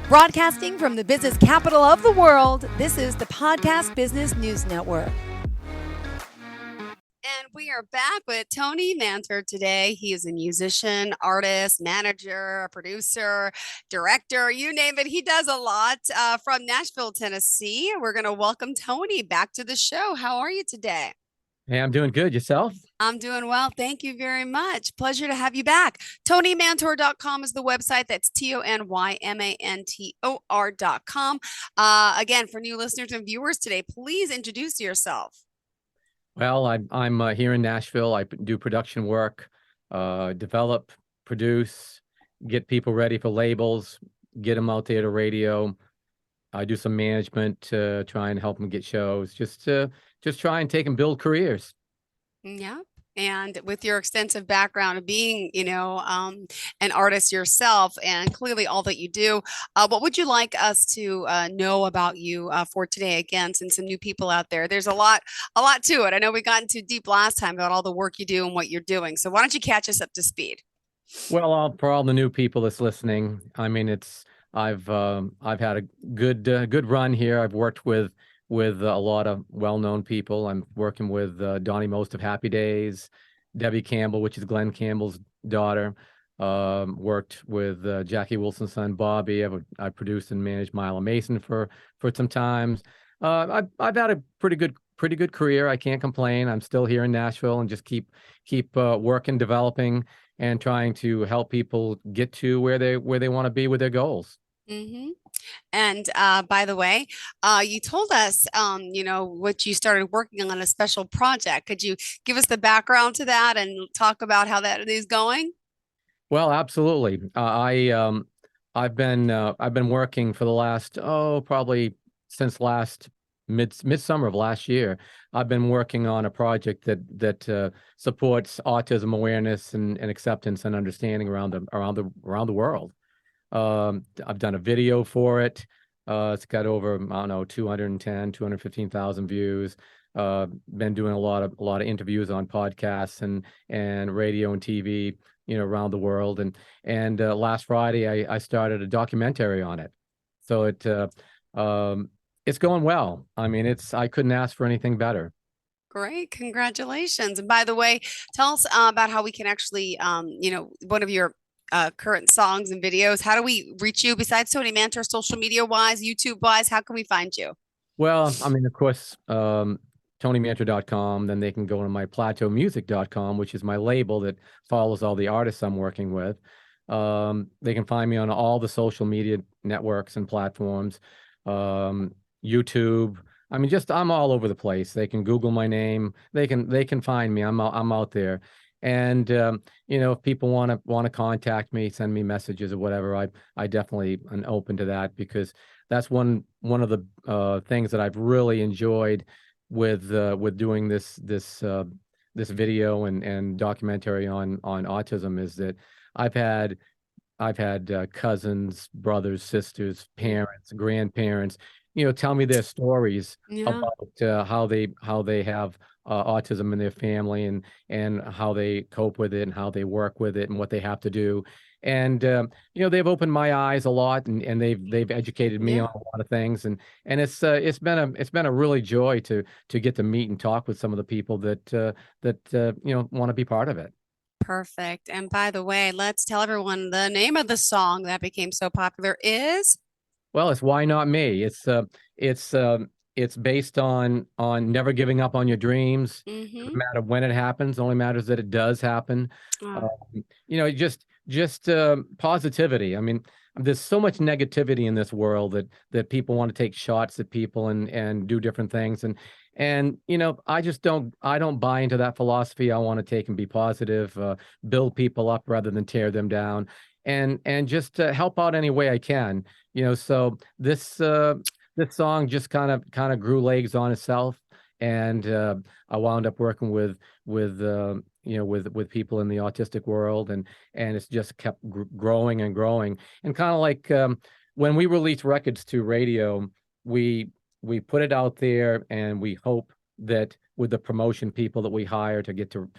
Broadcasting from the business capital of the world, this is the Podcast Business News Network. And we are back with Tony Mantor today. He is a musician, artist, manager, producer, director, you name it. He does a lot from Nashville, Tennessee. We're going to welcome Tony back to the show. How are you today? Hey, I'm doing good. Yourself? I'm doing well. Thank you very much. Pleasure to have you back. TonyMantor.com is the website. That's TonyMantor.com. Again, for new listeners and viewers today, please introduce yourself. Well, I'm here in Nashville. I do production work, develop, produce, get people ready for labels, get them out there to radio. I do some management to try and help them get shows, just try and take and build careers. Yeah. And with your extensive background of being, an artist yourself and clearly all that you do, what would you like us to know about you for today? Again, since some new people out there, there's a lot to it. I know we got into deep last time about all the work you do and what you're doing. So why don't you catch us up to speed? Well, for all the new people that's listening, I mean, I've had a good run here. I've worked with a lot of well-known people. I'm working with Donnie Most of Happy Days, Debbie Campbell, which is Glenn Campbell's daughter. Worked with Jackie Wilson's son Bobby. I produced and managed Mila Mason for some times. I've had a pretty good career. I can't complain. I'm still here in Nashville and just keep working, developing, and trying to help people get to where they want to be with their goals. Mm-hmm. And by the way, you told us, what you started working on a special project. Could you give us the background to that and talk about how that is going? Well, absolutely. I've been working for the last probably since last midsummer of last year. I've been working on a project that supports autism awareness and acceptance and understanding around the world. I've done a video for it. It's got over, I don't know, 215,000 views. Been doing a lot of interviews on podcasts and radio and TV, around the world. And last Friday, I started a documentary on it. So it's going well. I mean, I couldn't ask for anything better. Great. Congratulations. And by the way, tell us about how we can actually, one of your current songs and videos. How do we reach you besides Tony Mantor, social media wise, YouTube wise? How can we find you? Well, I mean, of course, TonyMantor.com. Then they can go to my plateaumusic.com, which is my label that follows all the artists I'm working with. They can find me on all the social media networks and platforms, YouTube. I mean, I'm all over the place. They can Google my name. They can find me. I'm out there. And if people want to contact me, send me messages or whatever, I definitely am open to that, because that's one of the things that I've really enjoyed with doing this video and documentary on autism, is that I've had cousins, brothers, sisters, parents, grandparents, tell me their stories about how they have autism in their family and how they cope with it and how they work with it and what they have to do. And they've opened my eyes a lot, and they've educated me on a lot of things, and it's been a really joy to get to meet and talk with some of the people that want to be part of it. Perfect. And by the way, let's tell everyone the name of the song that became so popular is. Well, it's Why Not Me. It's based on never giving up on your dreams, no matter when it happens. It only matters that it does happen. Just positivity. I mean, there's so much negativity in this world that people want to take shots at people and do different things. And I don't buy into that philosophy. I want to take and be positive, build people up rather than tear them down, and just help out any way I can. So this song just kind of grew legs on itself, and I wound up working with people in the autistic world, and it's just kept growing and growing. And kind of like when we release records to radio, we put it out there, and we hope that with the promotion people that we hire to get to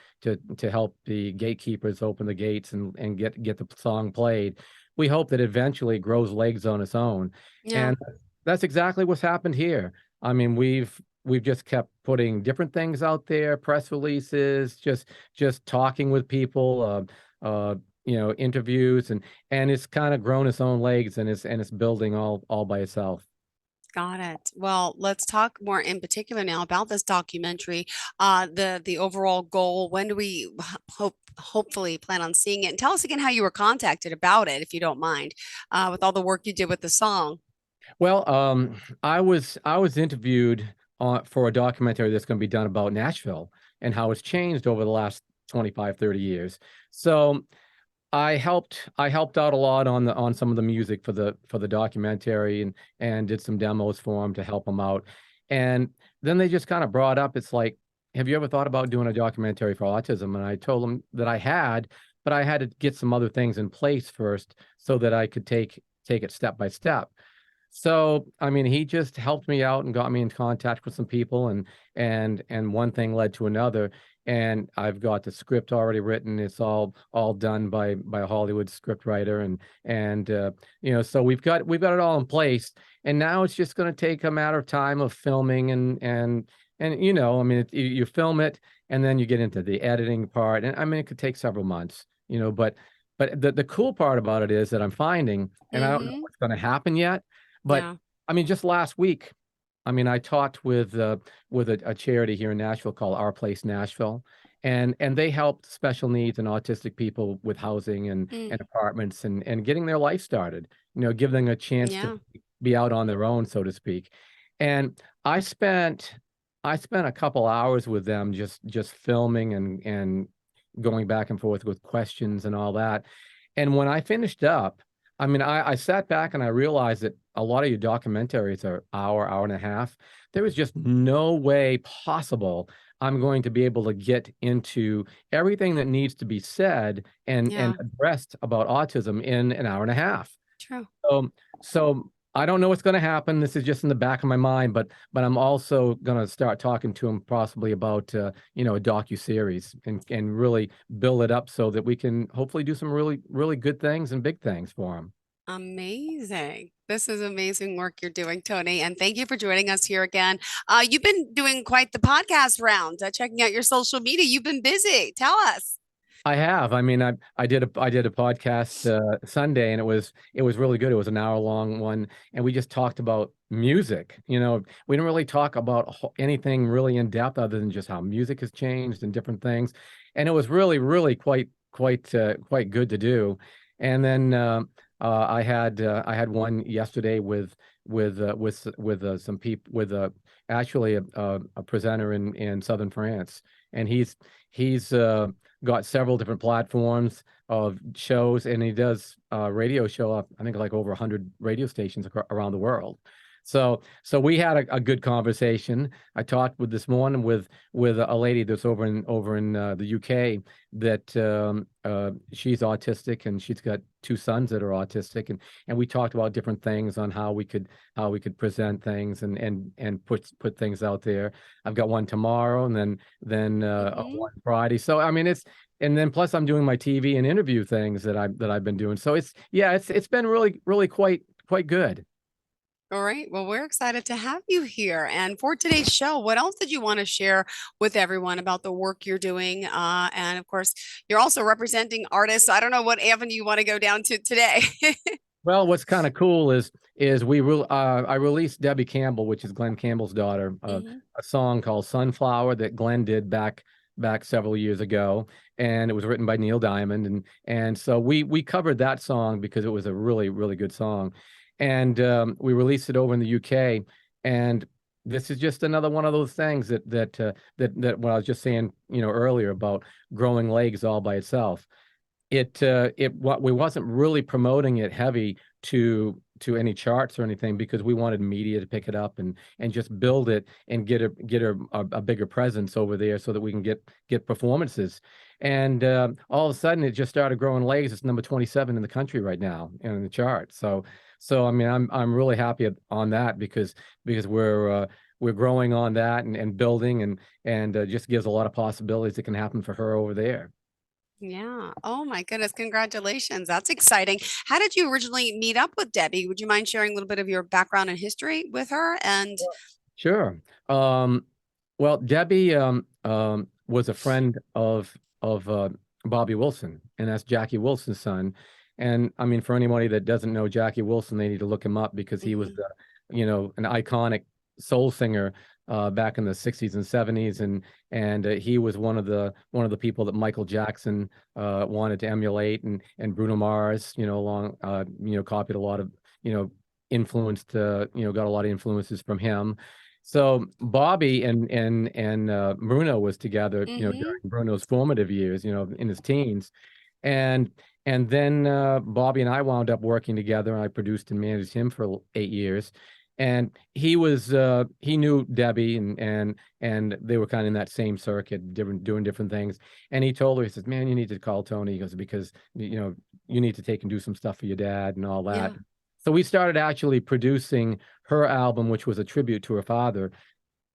help the gatekeepers open the gates and get the song played, we hope that eventually it grows legs on its own. Yeah. And that's exactly what's happened here. I mean, we've just kept putting different things out there, press releases, just talking with people, interviews, and it's kind of grown its own legs, and it's building all by itself. Got it. Well, let's talk more in particular now about this documentary. The overall goal. When do we hopefully plan on seeing it? And tell us again how you were contacted about it, if you don't mind, with all the work you did with the song. Well, I was interviewed for a documentary that's going to be done about Nashville and how it's changed over the last 25, 30 years. So I helped out a lot on some of the music for the documentary, and did some demos for them to help them out. And then they just kind of brought up, it's like, have you ever thought about doing a documentary for autism? And I told them that I had, but I had to get some other things in place first so that I could take it step by step. So, I mean, he just helped me out and got me in contact with some people, and one thing led to another. And I've got the script already written. It's all done by a Hollywood script writer, and so we've got it all in place. And now it's just going to take a matter of time of filming, I mean, you film it, and then you get into the editing part, and I mean, it could take several months, but the cool part about it is that I'm finding, and I don't know Mm-hmm. what's going to happen yet, but Yeah. I mean, just last week, I mean, I talked with a charity here in Nashville called Our Place Nashville, and they helped special needs and autistic people with housing Mm, and apartments, and getting their life started. Give them a chance to yeah. be out on their own, so to speak. And I spent I spent a couple hours with them, just filming and going back and forth with questions and all that. And when I finished up, I mean, I sat back and I realized that a lot of your documentaries are hour and a half. There was just no way possible I'm going to be able to get into everything that needs to be said and Yeah. addressed about autism in an hour and a half. True. So I don't know what's going to happen. This is just in the back of my mind, but I'm also going to start talking to him possibly about a docu-series, and really build it up so that we can hopefully do some really good things and big things for him. Amazing. This is amazing work you're doing, Tony. And thank you for joining us here again. You've been doing quite the podcast round, checking out your social media. You've been busy. Tell us. I have. I mean, I did a podcast Sunday, and it was really good. It was an hour long one, and we just talked about music. We didn't really talk about anything really in depth other than just how music has changed and different things, and it was really quite good to do. And then I had one yesterday with some people, with actually a presenter in southern France, and he's got several different platforms of shows, and he does radio show up, I think, like over 100 radio stations around the world. So we had a good conversation. I talked with this morning with a lady that's over in the UK, that she's autistic, and she's got two sons that are autistic, and we talked about different things on how we could present things and put things out there. I've got one tomorrow, and then Hmm. one Friday. So I mean, and then plus I'm doing my TV and interview things that I've been doing. So it's been really quite good. All right. Well, we're excited to have you here. And for today's show, what else did you want to share with everyone about the work you're doing? And of course, you're also representing artists. I don't know what avenue you want to go down to today. Well, what's kind of cool is I released Debbie Campbell, which is Glenn Campbell's daughter, Hmm. a song called Sunflower that Glenn did back several years ago, and it was written by Neil Diamond, and so we covered that song because it was a really good song, and we released it over in the UK, and this is just another one of those things that what I was just saying, earlier about growing legs all by itself. What we wasn't really promoting it heavy to any charts or anything, because we wanted media to pick it up and just build it and get a bigger presence over there so that we can get performances. And all of a sudden it just started growing legs. It's number 27 in the country right now in the chart. So I mean, I'm really happy on that, because we're growing on that and building, and just gives a lot of possibilities that can happen for her over there. Yeah. Oh my goodness. Congratulations. That's exciting. How did you originally meet up with Debbie? Would you mind sharing a little bit of your background and history with her? And Sure. Um, well, Debbie was a friend of Bobby Wilson, and that's Jackie Wilson's son. And I mean, for anybody that doesn't know Jackie Wilson, they need to look him up because he was Mhm. the, an iconic soul singer back in the 60s and 70s, and he was one of the people that Michael Jackson wanted to emulate, and Bruno Mars, along copied a lot of you know influenced got a lot of influences from him. So Bobby and Bruno was together, Mhm. during Bruno's formative years, in his teens, and and then Bobby and I wound up working together, and I produced and managed him for 8 years. And he knew Debbie, and they were kind of in that same circuit, doing different things. And he told her, he says, "Man, you need to call Tony." He goes, "Because you need to take and do some stuff for your dad and all that." Yeah. So we started actually producing her album, which was a tribute to her father,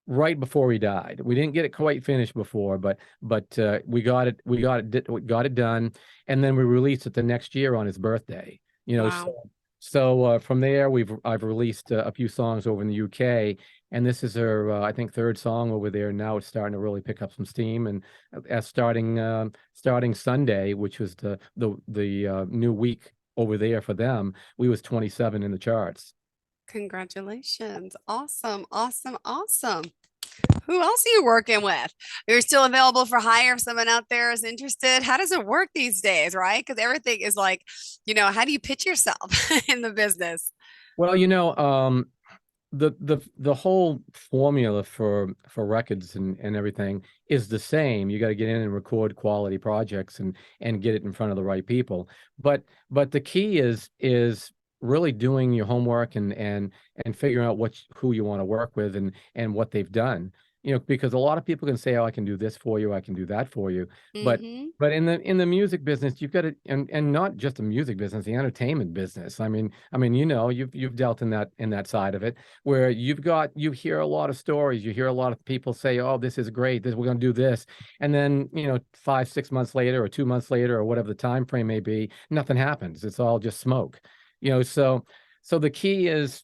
right before he died. We didn't get it quite finished before, but we got it done, and then we released it the next year on his birthday. Wow. So from there I've released a few songs over in the UK, and this is her I think third song over there. Now it's starting to really pick up some steam, and as starting Sunday, which was the new week over there for them, we was 27 in the charts. Congratulations. Awesome. Awesome. Awesome. Who else are you working with? You're still available for hire if someone out there is interested. How does it work these days, right? Because everything is like, how do you pitch yourself in the business? Well, the whole formula for records and everything is the same. You got to get in and record quality projects and get it in front of the right people. But the key is really doing your homework and figuring out who you want to work with and what they've done. Because a lot of people can say, "Oh, I can do this for you, I can do that for you," but Mm-hmm. but in the music business, you've got to, and not just the music business, the entertainment business. I mean, you've dealt in that side of it, where you hear a lot of stories, you hear a lot of people say, "Oh, this is great, we're going to do this," and then 5, 6 months later, or 2 months later, or whatever the time frame may be, nothing happens. It's all just smoke. So the key is,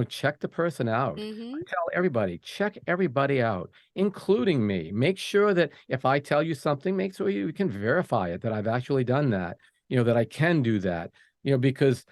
check the person out. Mm-hmm. I tell everybody, check everybody out, including me. Make sure that if I tell you something, make sure you can verify it, that I've actually done that, that I can do that, because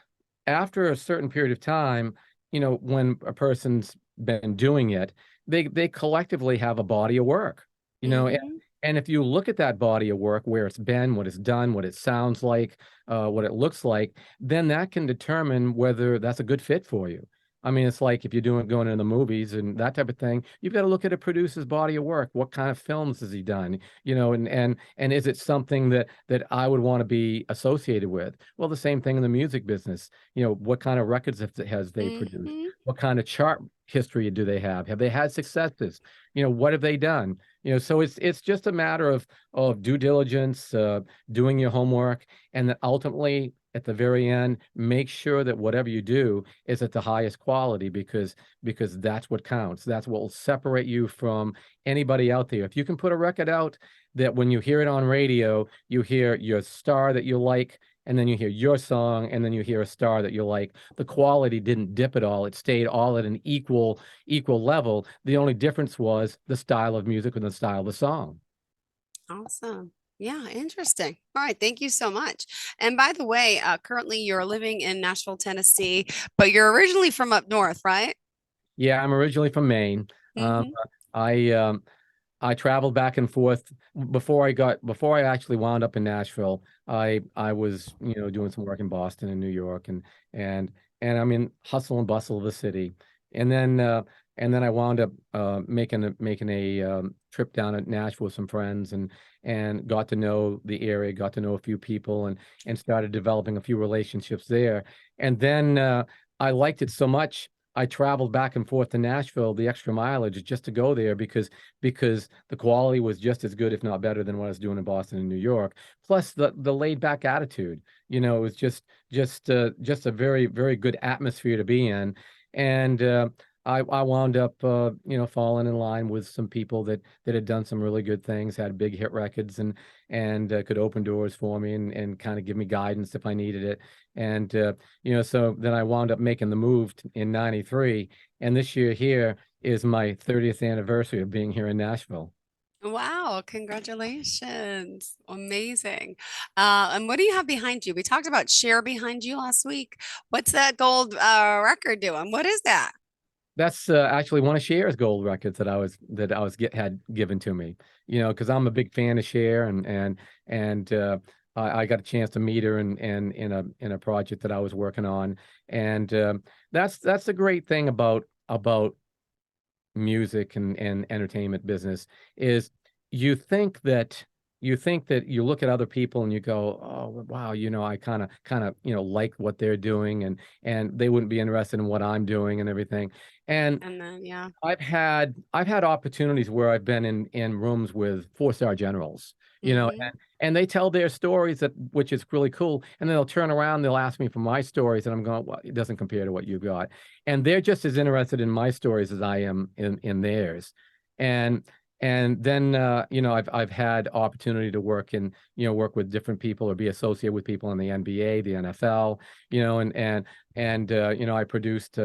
after a certain period of time, when a person's been doing it, they collectively have a body of work, Mm-hmm. and if you look at that body of work, where it's been, what it's done, what it sounds like, what it looks like, then that can determine whether that's a good fit for you. I mean, it's like if you're going into the movies and that type of thing, you've got to look at a producer's body of work. What kind of films has he done? And is it something that I would want to be associated with? Well, the same thing in the music business. What kind of records has they produced? Mm-hmm. What kind of chart history do they have? Have they had successes? What have they done? So it's just a matter of due diligence, doing your homework, and then ultimately at the very end, make sure that whatever you do is at the highest quality, because that's what counts. That's what will separate you from anybody out there. If you can put a record out that when you hear it on radio, you hear your star that you like, and then you hear your song, and then you hear a star that you like, the quality didn't dip at all. It stayed all at an equal level. The only difference was the style of music and the style of the song. Awesome. Yeah, interesting. All right, thank you so much. And by the way, currently you're living in Nashville, Tennessee, but you're originally from up north, right? Yeah, I'm originally from Maine. Um, Mm-hmm. I I traveled back and forth before I actually wound up in Nashville. I was doing some work in Boston and New York, and and I mean, hustle and bustle of the city, and then I wound up making a trip down at Nashville with some friends, and got to know the area, got to know a few people, and started developing a few relationships there. And then I liked it so much, I traveled back and forth to Nashville, the extra mileage, just to go there, because the quality was just as good, if not better, than what I was doing in Boston and New York. Plus the laid back attitude, it was just a very, very good atmosphere to be in. And I wound up falling in line with some people that had done some really good things, had big hit records, and could open doors for me and kind of give me guidance if I needed it. And so then I wound up making the move in '93, and this year here is my 30th anniversary of being here in Nashville. Wow, congratulations. Amazing. And what do you have behind you? We talked about Share behind you last week. What's that gold record doing? What is that? That's actually one of Cher's gold records that I was had given to me. Because I'm a big fan of Cher, and I got a chance to meet her and in a project that I was working on, and that's the great thing about music and entertainment business is you think that you look at other people and you go, oh wow, I kind of like what they're doing, and they wouldn't be interested in what I'm doing and everything. And And then, yeah. I've had opportunities where I've been in rooms with four-star generals, Hmm. and they tell their stories, which is really cool. And then they'll turn around, they'll ask me for my stories, and I'm going, well, it doesn't compare to what you've got. And they're just as interested in my stories as I am in theirs. And and then I've had opportunity to work with different people or be associated with people in the NBA, the NFL, and I produced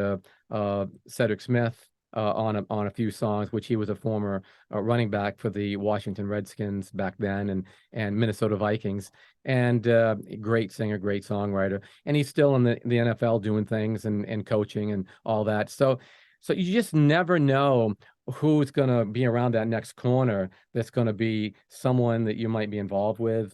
Cedric Smith on a few songs, which he was a former running back for the Washington Redskins back then, and Minnesota Vikings, and great singer, great songwriter, and he's still in the NFL doing things and coaching and all that. So you just never know who's going to be around that next corner that's going to be someone that you might be involved with,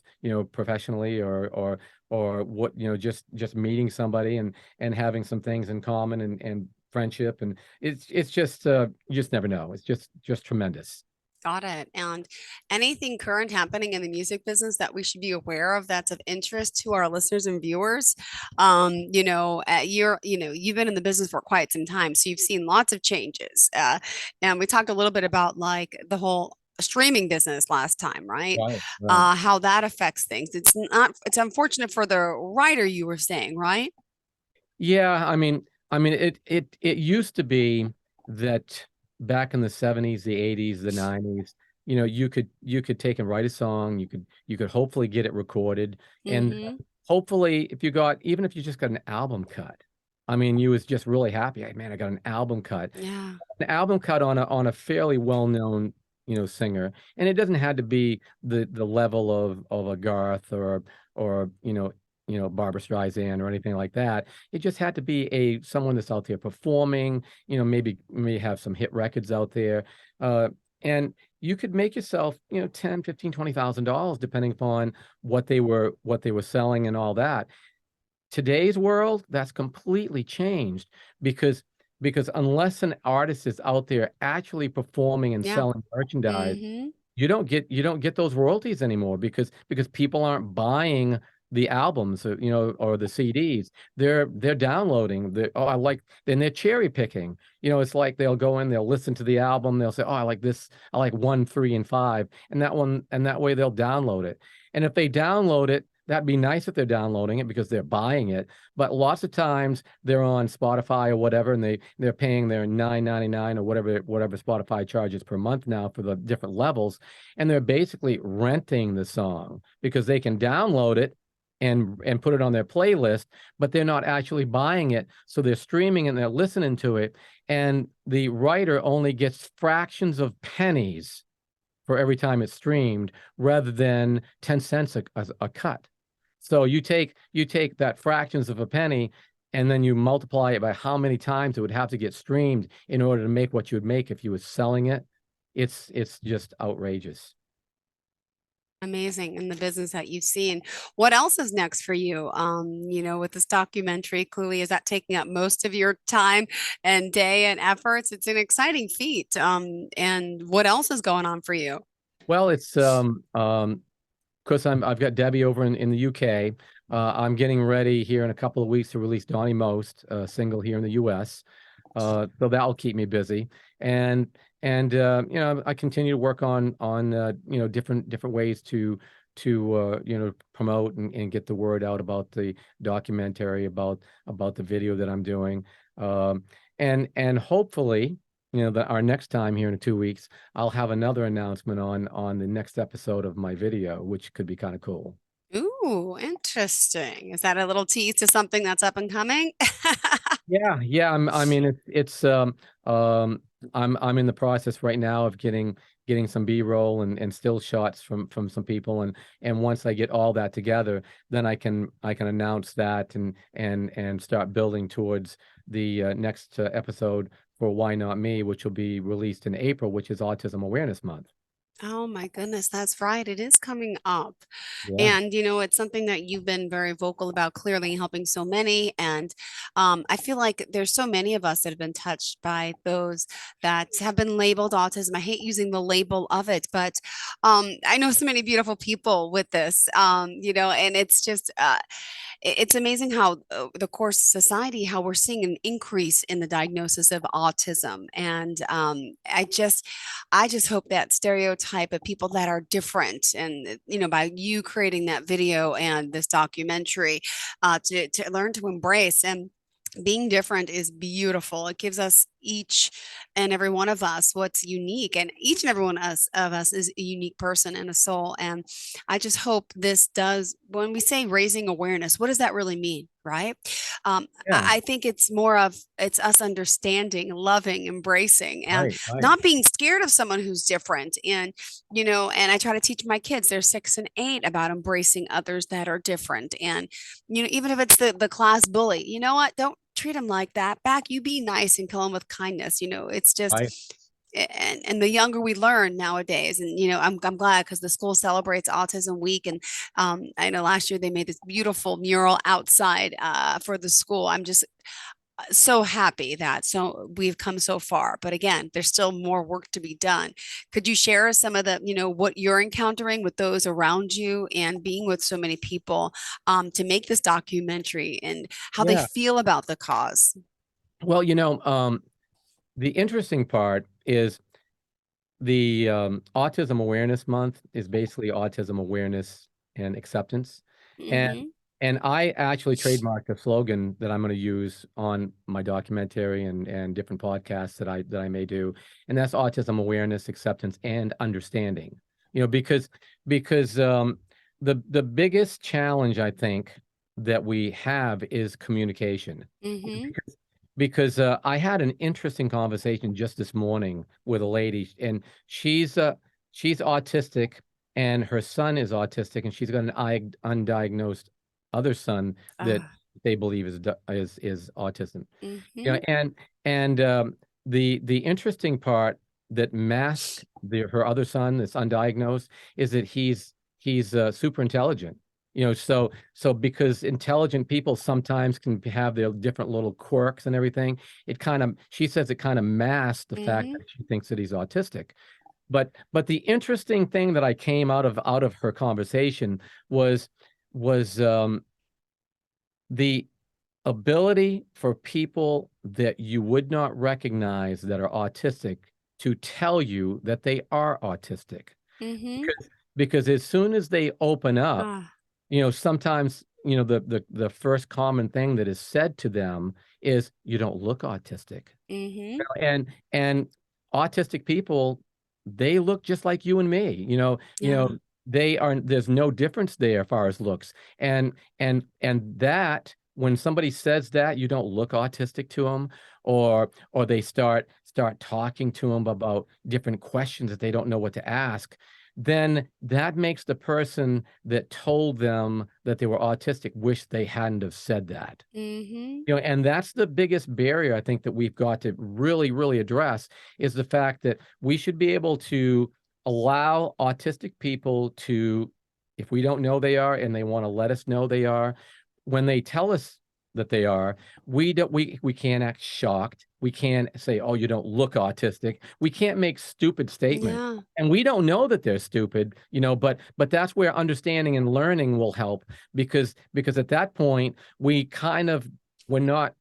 professionally, or what, just meeting somebody and having some things in common and friendship, and it's just you just never know. It's just tremendous. Got it. And anything current happening in the music business that we should be aware of that's of interest to our listeners and viewers? You've been in the business for quite some time, so you've seen lots of changes. And we talked a little bit about like the whole streaming business last time, right? Right, right. How that affects things. It's unfortunate for the writer, you were saying, right? Yeah, I mean, it used to be that back in the '70s, the '80s, the '90s, you could take and write a song, you could hopefully get it recorded, and Mm-hmm. hopefully even if you just got an album cut, I mean, you was just really happy. Hey, man, I got an album cut. Yeah. An album cut on a fairly well-known, singer, and it doesn't have to be the level of a Garth or Barbara Streisand or anything like that. It just had to be someone that's out there performing, maybe have some hit records out there. And you could make yourself, 10, 15, $20,000 depending upon what they were selling and all that. Today's world, that's completely changed because unless an artist is out there actually performing and Yeah. selling merchandise, Mm-hmm. you don't get those royalties anymore because people aren't buying the albums, or the CDs. They're downloading I like, then they're cherry picking. It's like they'll go in, they'll listen to the album, they'll say, oh, I like this, I like 1, 3, and 5, and that way they'll download it. And if they download it, that'd be nice if they're downloading it because they're buying it. But lots of times they're on Spotify or whatever, and they're paying their $9.99 or whatever Spotify charges per month now for the different levels, and they're basically renting the song because they can download it and put it on their playlist, but they're not actually buying it. So they're streaming and they're listening to it, and the writer only gets fractions of pennies for every time it's streamed rather than 10 cents a cut. So you take that fractions of a penny and then you multiply it by how many times it would have to get streamed in order to make what you would make if you were selling it. It's just outrageous. Amazing in the business that you've seen. What else is next for you? With this documentary, clearly, is that taking up most of your time and day and efforts? It's an exciting feat. And what else is going on for you? Well, it's because I've got Debbie over in the UK. I'm getting ready here in a couple of weeks to release Donnie Most, single here in the US. So that'll keep me busy. And I continue to work on different ways to promote and get the word out about the documentary, about the video that I'm doing. and hopefully, that our next time here in 2 weeks, I'll have another announcement on the next episode of my video, which could be kind of cool. Ooh, interesting. Is that a little tease to something that's up and coming? Yeah, yeah. I mean, it's um, I'm in the process right now of getting some B-roll and still shots from some people, and once I get all that together, then I can announce that and start building towards the next episode for Why Not Me, which will be released in April, which is Autism Awareness Month. Oh my goodness, that's right. It is coming up. Yeah, And, it's something that you've been very vocal about, clearly helping so many. And I feel like there's so many of us that have been touched by those that have been labeled autism. I hate using the label of it, but I know so many beautiful people with this, and it's just, it's amazing how the course society, how we're seeing an increase in the diagnosis of autism. And I just hope that stereotype of people that are different, and by you creating that video and this documentary, to learn to embrace and being different is beautiful. It gives us each and every one of us what's unique, and each and every one of us is a unique person and a soul. And I just hope this does, when we say raising awareness, what does that really mean? Right. yeah, I think it's more of, it's us understanding, loving, embracing, and right, right, not being scared of someone who's different. And, and I try to teach my kids, they're 6 and 8, about embracing others that are different. And, even if it's the class bully, you know what? Don't treat them like that back. You be nice and kill them with kindness. It's just, right. and the younger we learn nowadays, and I'm glad, because the school celebrates Autism Week. And I know last year they made this beautiful mural outside for the school. I'm just so happy that we've come so far, but again, there's still more work to be done. Could you share some of the, what you're encountering with those around you, and being with so many people, to make this documentary, and how they Yeah. feel about the cause? Well, the interesting part is the Autism Awareness Month is basically autism awareness and acceptance. And Mm-hmm. and I actually trademarked a slogan that I'm going to use on my documentary and different podcasts that I may do. And that's autism awareness, acceptance, and understanding. Because the biggest challenge I think that we have is communication. Mm-hmm. Because I had an interesting conversation just this morning with a lady, and she's autistic, and her son is autistic, and she's got an undiagnosed other son that Ah. they believe is autism. Mm-hmm. And the interesting part that masked her other son that's undiagnosed is that he's super intelligent. So because intelligent people sometimes can have their different little quirks and everything, she says it kind of masks the fact Mm-hmm. that she thinks that he's autistic. But the interesting thing that I came out of her conversation was the ability for people that you would not recognize that are autistic to tell you that they are autistic. Mm-hmm. Because as soon as they open up, Ah. sometimes, the first common thing that is said to them is, you don't look autistic. Mm-hmm. And autistic people, they look just like you and me. Yeah. There's no difference there as far as looks. And that, when somebody says that you don't look autistic to them, or they start talking to them about different questions that they don't know what to ask, then that makes the person that told them that they were autistic wish they hadn't have said that. Mm-hmm. And that's the biggest barrier I think that we've got to really, really address, is the fact that we should be able to allow autistic people to, if we don't know they are and they want to let us know they are, when they tell us that they are, we can't act shocked. We can't say, "Oh, you don't look autistic." We can't make stupid statements. Yeah. And we don't know that they're stupid, but that's where understanding and learning will help, because at that point we're not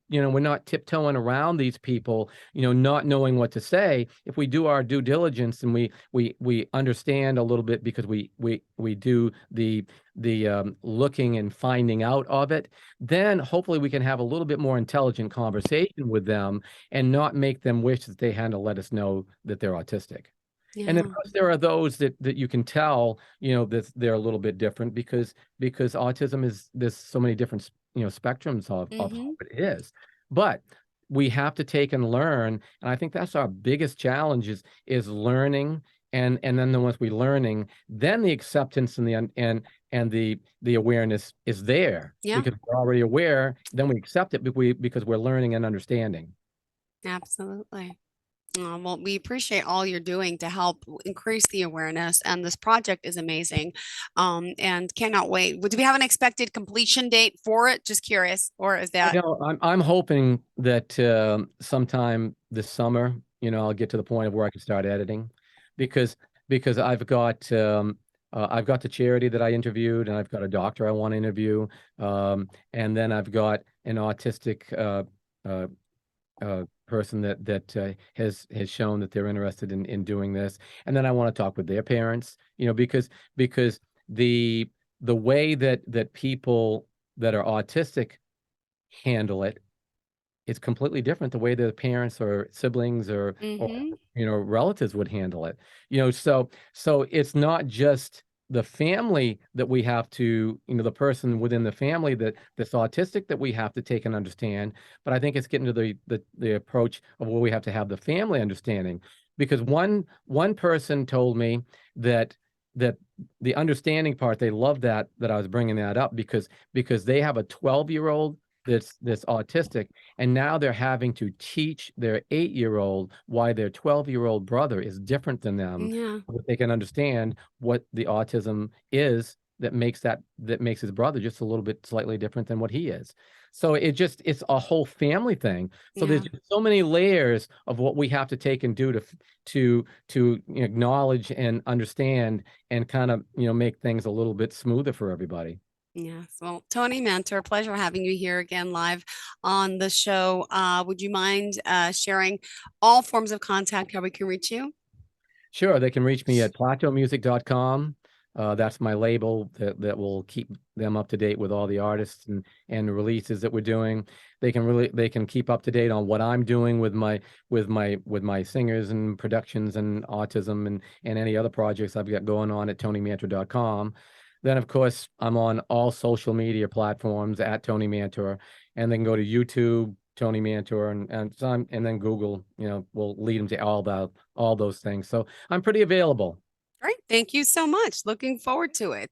we're not tiptoeing around these people, not knowing what to say. If we do our due diligence and we understand a little bit, because we do the looking and finding out of it, then hopefully we can have a little bit more intelligent conversation with them and not make them wish that they had to let us know that they're autistic. And of Yeah. course, there are those that you can tell, that they're a little bit different, because autism there's so many different, spectrums of Mm-hmm. how it is. But we have to take and learn, and I think that's our biggest challenge is learning, and then once we learning, then the acceptance and the awareness is there, Yeah. because we're already aware. Then we accept it because we're learning and understanding. Absolutely. Well, we appreciate all you're doing to help increase the awareness, and this project is amazing, and cannot wait. Do we have an expected completion date for it? Just curious, or is that? I'm hoping that sometime this summer, I'll get to the point of where I can start editing, because I've got the charity that I interviewed, and I've got a doctor I want to interview, and then I've got an autistic person that has shown that they're interested in doing this, and then I want to talk with their parents, because the way that people that are autistic handle it is completely different the way their parents or siblings or Mm-hmm. relatives would handle it. So it's not just the family that we have to, the person within the family that's autistic that we have to take and understand, but I think it's getting to the approach of where we have to have the family understanding. Because one person told me that the understanding part, they love that I was bringing that up, because they have a 12-year-old that's autistic, and now they're having to teach their 8-year-old why their 12-year-old brother is different than them, Yeah. so that they can understand what the autism is that makes his brother just a little bit slightly different than what he is. So it's a whole family thing. So there's Yeah. just so many layers of what we have to take and do to acknowledge and understand, and kind of make things a little bit smoother for everybody. Yes. Well, Tony Mantor, pleasure having you here again live on the show. Would you mind sharing all forms of contact, how we can reach you? Sure, they can reach me at plateaumusic.com. That's my label that will keep them up to date with all the artists and releases that we're doing. They can keep up to date on what I'm doing with my singers and productions and autism and any other projects I've got going on at tonymantor.com. Then, of course, I'm on all social media platforms at Tony Mantor, and they can go to YouTube, Tony Mantor, and then Google, will lead them to all those things. So I'm pretty available. Great. Thank you so much. Looking forward to it.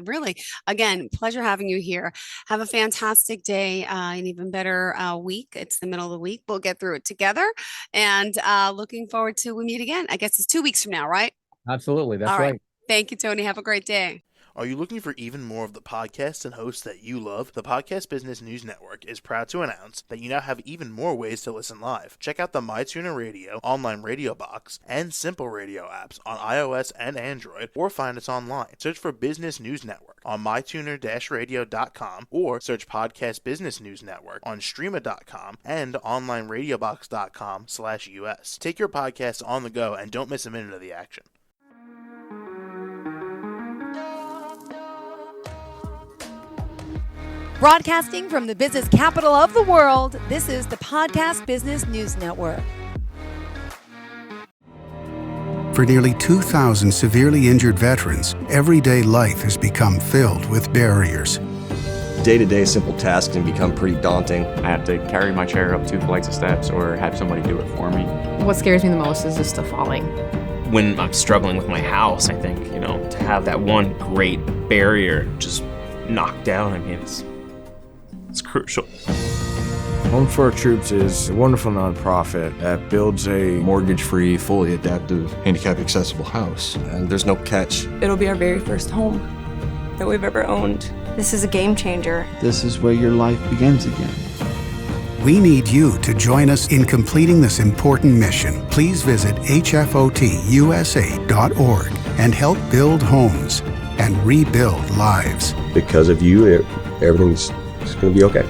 Really, again, pleasure having you here. Have a fantastic day, an even better week. It's the middle of the week. We'll get through it together, and looking forward to we meet again. I guess it's 2 weeks from now, right? Absolutely. That's All right. right. Thank you, Tony. Have a great day. Are you looking for even more of the podcasts and hosts that you love? The Podcast Business News Network is proud to announce that you now have even more ways to listen live. Check out the MyTuner Radio, online radio box, and Simple Radio apps on iOS and Android, or find us online. Search for Business News Network on mytuner-radio.com, or search Podcast Business News Network on streama.com and onlineradiobox.com/US. Take your podcast on the go and don't miss a minute of the action. Broadcasting from the business capital of the world, this is the Podcast Business News Network. For nearly 2,000 severely injured veterans, everyday life has become filled with barriers. Day-to-day simple tasks can become pretty daunting. I have to carry my chair up 2 flights of steps or have somebody do it for me. What scares me the most is just the falling. When I'm struggling with my house, I think, to have that one great barrier just knocked down, it's crucial. Home for Our Troops is a wonderful nonprofit that builds a mortgage-free, fully adaptive, handicap-accessible house. And there's no catch. It'll be our very first home that we've ever owned. This is a game changer. This is where your life begins again. We need you to join us in completing this important mission. Please visit hfotusa.org and help build homes and rebuild lives. Because of you, everything's going to be okay.